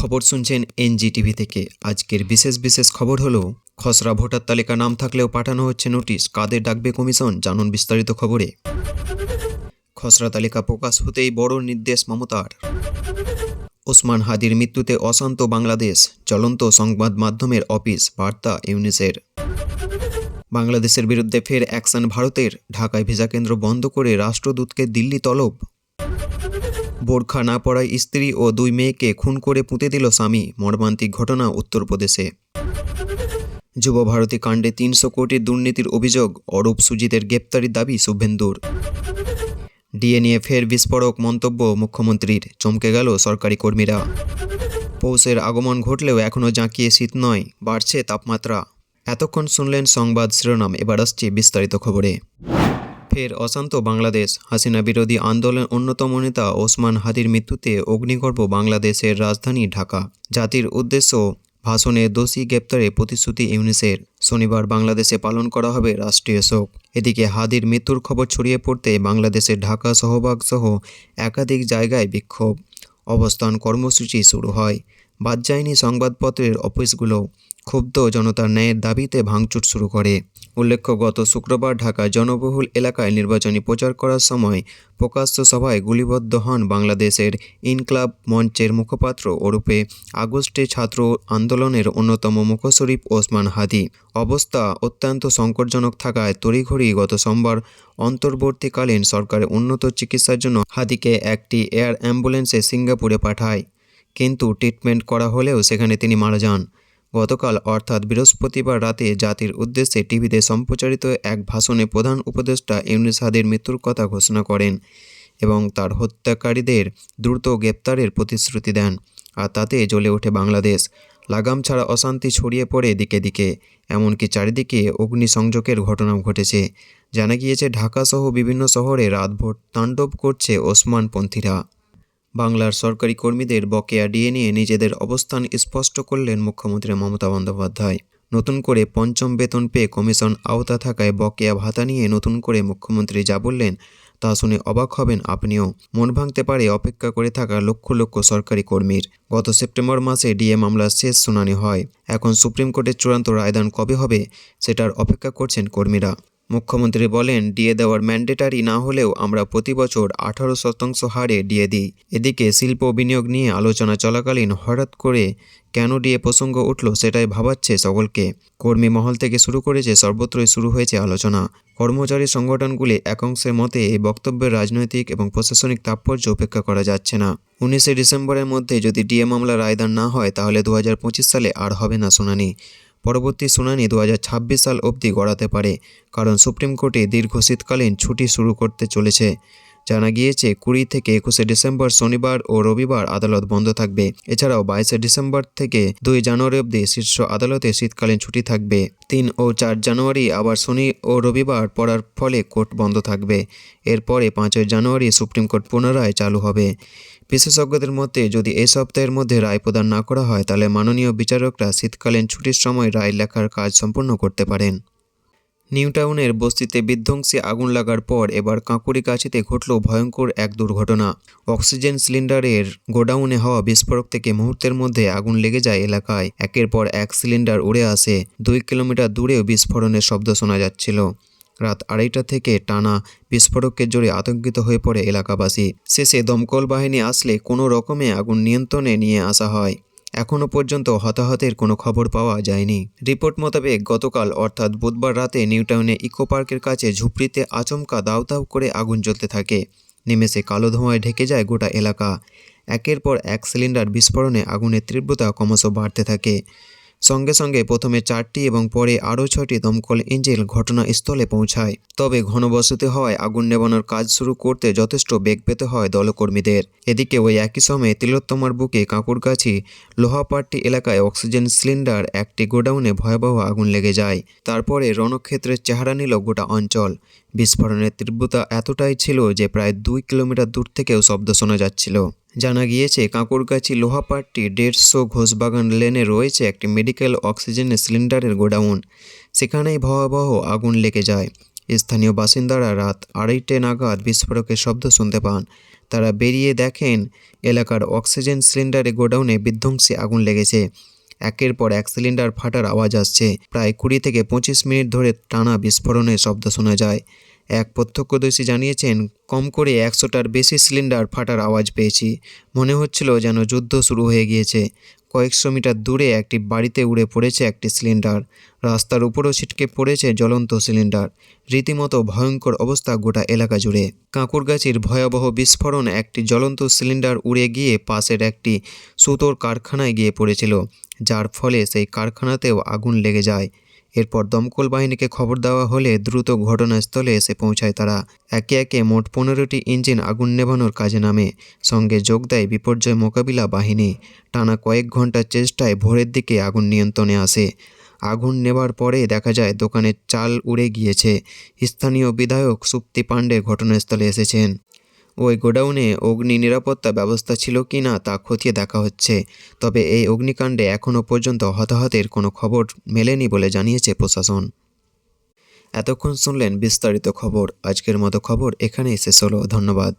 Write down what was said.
খবর শুনছেন এনজিটিভি থেকে। আজকের বিশেষ খবর হলো, খসড়া ভোটার তালিকা নাম থাকলেও পাঠানো হচ্ছে নোটিশ, কাদের ডাকবে কমিশন, জানুন বিস্তারিত খবরে। খসড়া তালিকা প্রকাশ হতেই বড় নির্দেশ মমতার। ওসমান হাদির মৃত্যুতে অশান্ত বাংলাদেশ, জ্বলন্ত সংবাদ মাধ্যমের অফিস, বার্তা ইউনিসের। বাংলাদেশের বিরুদ্ধে ফের অ্যাকশন ভারতের, ঢাকায় ভিসা কেন্দ্র বন্ধ করে রাষ্ট্রদূতকে দিল্লি তলব। বোরখা না পরায় স্ত্রী ও 2 মেয়েকে খুন করে পুঁতে দিল স্বামী, মর্মান্তিক ঘটনা উত্তরপ্রদেশে। যুব ভারতী কাণ্ডে 300 কোটির দুর্নীতির অভিযোগ, অরূপ সুজিতের গ্রেপ্তারির দাবি শুভেন্দুর। ডিএ নিয়ে ফের বিস্ফোরক মন্তব্য মুখ্যমন্ত্রীর, চমকে গেল সরকারি কর্মীরা। পৌষের আগমন ঘটলেও এখনও জাঁকিয়ে শীত নয়, বাড়ছে তাপমাত্রা। এতক্ষণ শুনলেন সংবাদ শিরোনাম, এবার আসছে বিস্তারিত খবরে। ফের অশান্ত বাংলাদেশ, হাসিনা বিরোধী আন্দোলনের অন্যতম নেতা ওসমান হাদির মৃত্যুতে অগ্নিগর্ভ বাংলাদেশের রাজধানী ঢাকা। জাতির উদ্দেশ্য ভাষণে দোষী গ্রেপ্তারে প্রতিশ্রুতি ইউনিসের। শনিবার বাংলাদেশে পালন করা হবে রাষ্ট্রীয় শোক। এদিকে হাদির মৃত্যুর খবর ছড়িয়ে পড়তে বাংলাদেশের ঢাকা শহবাগ সহ একাধিক জায়গায় বিক্ষোভ, অবস্থান কর্মসূচি শুরু হয়। বাদ যায়নি সংবাদপত্রের অফিসগুলো। ক্ষুব্ধ জনতার ন্যায়ের দাবিতে ভাঙচুর শুরু করে। উল্লেখ্য, গত শুক্রবার ঢাকার জনবহুল এলাকায় নির্বাচনী প্রচার করার সময় প্রকাশ্য সভায় গুলিবিদ্ধ হন বাংলাদেশের ইনকলাব মঞ্চের মুখপাত্র ওরফে আগস্টে ছাত্র আন্দোলনের অন্যতম মুখশরীফ ওসমান হাদি। অবস্থা অত্যন্ত সংকটজনক থাকায় তড়িঘড়ি গত সোমবার অন্তর্বর্তীকালীন সরকারের উন্নত চিকিৎসার জন্য হাদিকে একটি এয়ার অ্যাম্বুলেন্সে সিঙ্গাপুরে পাঠায়, কিন্তু ট্রিটমেন্ট করা হলেও সেখানে তিনি মারা যান। গতকাল অর্থাৎ বৃহস্পতিবার রাতে জাতির উদ্দেশ্যে টিভিতে সম্প্রচারিত এক ভাষণে প্রধান উপদেষ্টা ইউনুস হাদির মৃত্যুর কথা ঘোষণা করেন এবং তার হত্যাকারীদের দ্রুত গ্রেপ্তারের প্রতিশ্রুতি দেন। আর তাতে জ্বলে ওঠে বাংলাদেশ। লাগাম ছাড়া অশান্তি ছড়িয়ে পড়ে দিকে দিকে, এমনকি চারিদিকে অগ্নিসংযোগের ঘটনাও ঘটেছে। জানা গিয়েছে, ঢাকাসহ বিভিন্ন শহরে রাতভর তাণ্ডব করছে ওসমানপন্থীরা। বাংলার সরকারি কর্মীদের বকেয়া ডিএ নিয়ে নিজেদের অবস্থান স্পষ্ট করলেন মুখ্যমন্ত্রী মমতা বন্দ্যোপাধ্যায়। নতুন করে পঞ্চম বেতন পেয়ে কমিশন আওতা থাকায় বকেয়া ভাতা নিয়ে নতুন করে মুখ্যমন্ত্রী যা বললেন তা শুনে অবাক হবেন আপনিও। মন ভাঙতে পারে অপেক্ষা করে থাকা লক্ষ লক্ষ সরকারি কর্মীর। গত সেপ্টেম্বর মাসে ডিএ মামলার শেষ শুনানি হয়। এখন সুপ্রিম কোর্টের চূড়ান্ত রায়দান কবে হবে সেটার অপেক্ষা করছেন কর্মীরা। মুখ্যমন্ত্রী বলেন, ডিএ দেওয়ার ম্যান্ডেটারি না হলেও আমরা প্রতি বছর 18% হারে ডিএ দিই। এদিকে শিল্প বিনিয়োগ নিয়ে আলোচনা চলাকালীন হঠাৎ করে কেন ডিএ প্রসঙ্গ উঠল সেটাই ভাবাচ্ছে সকলকে। কর্মী মহল থেকে শুরু করেছে সর্বত্রই শুরু হয়েছে আলোচনা। কর্মচারী সংগঠনগুলি একাংশের মতে এই বক্তব্যের রাজনৈতিক এবং প্রশাসনিক তাৎপর্য উপেক্ষা করা যাচ্ছে না। 19শে ডিসেম্বরের মধ্যে যদি ডিএ মামলা রায়দান না হয় তাহলে 2025 সালে আর হবে না শুনানি। পরবর্তী শুনানি 2026 সাল অবধি গড়াতে পারে, কারণ সুপ্রিম কোর্টে দীর্ঘ শীতকালীন ছুটি শুরু করতে চলেছে। জানা গিয়েছে 20 থেকে 21শে ডিসেম্বর শনিবার ও রবিবার আদালত বন্ধ থাকবে। এছাড়াও 22শে ডিসেম্বর থেকে 2 জানুয়ারি অবধি শীর্ষ আদালতে শীতকালীন ছুটি থাকবে। 3 ও 4 জানুয়ারি আবার শনি ও রবিবার পড়ার ফলে কোর্ট বন্ধ থাকবে। এরপরে 5 জানুয়ারি সুপ্রিম কোর্ট পুনরায় চালু হবে। বিশেষজ্ঞদের মতে, যদি এই সপ্তাহের মধ্যে রায় প্রদান না করা হয় তাহলে মাননীয় বিচারকরা শীতকালীন ছুটির সময় রায় লেখার কাজ সম্পূর্ণ করতে পারেন। নিউ টাউনের বস্তিতে বিধ্বংসী আগুন লাগার পর এবার কাঁকুড়িগাছিতে ঘটল ভয়ঙ্কর এক দুর্ঘটনা। অক্সিজেন সিলিন্ডারের গোডাউনে হওয়া বিস্ফোরক থেকে মুহূর্তের মধ্যে আগুন লেগে যায় এলাকায়। একের পর এক সিলিন্ডার উড়ে আসে। 2 কিলোমিটার দূরেও বিস্ফোরণের শব্দ শোনা যাচ্ছিল। রাত 2:30 থেকে টানা বিস্ফোরকের জোরে আতঙ্কিত হয়ে পড়ে এলাকাবাসী। শেষে দমকল বাহিনী আসলে কোনো রকমে আগুন নিয়ন্ত্রণে নিয়ে আসা হয়। এখনও পর্যন্ত হতাহতের কোনো খবর পাওয়া যায়নি। রিপোর্ট মোতাবেক গতকাল অর্থাৎ বুধবার রাতে নিউ টাউনে ইকো পার্কের কাছে ঝুপড়িতে আচমকা দাউ দাউ করে আগুন জ্বলতে থাকে। নিমেষে কালো ধোঁয়ায় ঢেকে যায় গোটা এলাকা। একের পর এক সিলিন্ডার বিস্ফোরণে আগুনের তীব্রতা ক্রমশ বাড়তে থাকে। সঙ্গে সঙ্গে প্রথমে 4টি এবং পরে আরও 6টি দমকল ইঞ্জিন ঘটনাস্থলে পৌঁছায়। তবে ঘনবসতি হওয়ায় আগুন নেভানোর কাজ শুরু করতে যথেষ্ট বেগ পেতে হয় দলকর্মীদের। এদিকে ওই একই সময়ে তিলোত্তমার বুকে কাঁকুড়গাছি লোহাপাট্টি এলাকায় অক্সিজেন সিলিন্ডার একটি গোডাউনে ভয়াবহ আগুন লেগে যায়। তারপরে রণক্ষেত্রের চেহারা নিল গোটা অঞ্চল। বিস্ফোরণের তীব্রতা এতটাই ছিল যে প্রায় 2 কিলোমিটার দূর থেকেও শব্দ শোনা যাচ্ছিল। জানা গিয়েছে, কাঁকুড়গাছি লোহাপাট্টি 150 ঘোষবাগান লেনে রয়েছে একটি মেডিকেল অক্সিজেনের সিলিন্ডারের গোডাউন। সেখানেই ভয়াবহ আগুন লেগে যায়। স্থানীয় বাসিন্দারা রাত 2:30 নাগাদ বিস্ফোরকের শব্দ শুনতে পান। তারা বেরিয়ে দেখেন এলাকার অক্সিজেন সিলিন্ডারে গোডাউনে বিধ্বংসী আগুন লেগেছে। একের পর এক সিলিন্ডার ফাটার আওয়াজ আসছে। প্রায় 20 থেকে 25 মিনিট ধরে টানা বিস্ফোরণের শব্দ শোনা যায়। এক প্রত্যক্ষদর্শী জানিয়েছেন, কম করে 100টার বেশি সিলিন্ডার ফাটার আওয়াজ পেয়েছি। মনে হচ্ছিল যেন যুদ্ধ শুরু হয়ে গিয়েছে। কয়েকশো মিটার দূরে একটি বাড়িতে উড়ে পড়েছে একটি সিলিন্ডার। রাস্তার উপরও ছিটকে পড়েছে জ্বলন্ত সিলিন্ডার। রীতিমতো ভয়ঙ্কর অবস্থা গোটা এলাকা জুড়ে। কাঁকুরগাছির ভয়াবহ বিস্ফোরণ, একটি জ্বলন্ত সিলিন্ডার উড়ে গিয়ে পাশের একটি সুতোর কারখানায় গিয়ে পড়েছিল, যার ফলে সেই কারখানাতেও আগুন লেগে যায়। এরপর দমকল বাহিনীকে খবর দেওয়া হলে দ্রুত ঘটনাস্থলে এসে পৌঁছায় তারা। একে একে মোট 15টি ইঞ্জিন আগুন নেভানোর কাজে নামে। সঙ্গে যোগ দেয় বিপর্যয় মোকাবিলা বাহিনী। টানা কয়েক ঘন্টার চেষ্টায় ভোরের দিকে আগুন নিয়ন্ত্রণে আসে। আগুন নেভার পরে দেখা যায় দোকানের চাল উড়ে গিয়েছে। স্থানীয় বিধায়ক সুপ্তি পাণ্ডে ঘটনাস্থলে এসেছেন। ওই গোডাউনে অগ্নি নিরাপত্তা ব্যবস্থা ছিল কি না তা খতিয়ে দেখা হচ্ছে। তবে এই অগ্নিকাণ্ডে এখনও পর্যন্ত হতাহতের কোনো খবর মেলেনি বলে জানিয়েছে প্রশাসন। এতক্ষণ শুনলেন বিস্তারিত খবর। আজকের মতো খবর এখানেই শেষ হলো। ধন্যবাদ।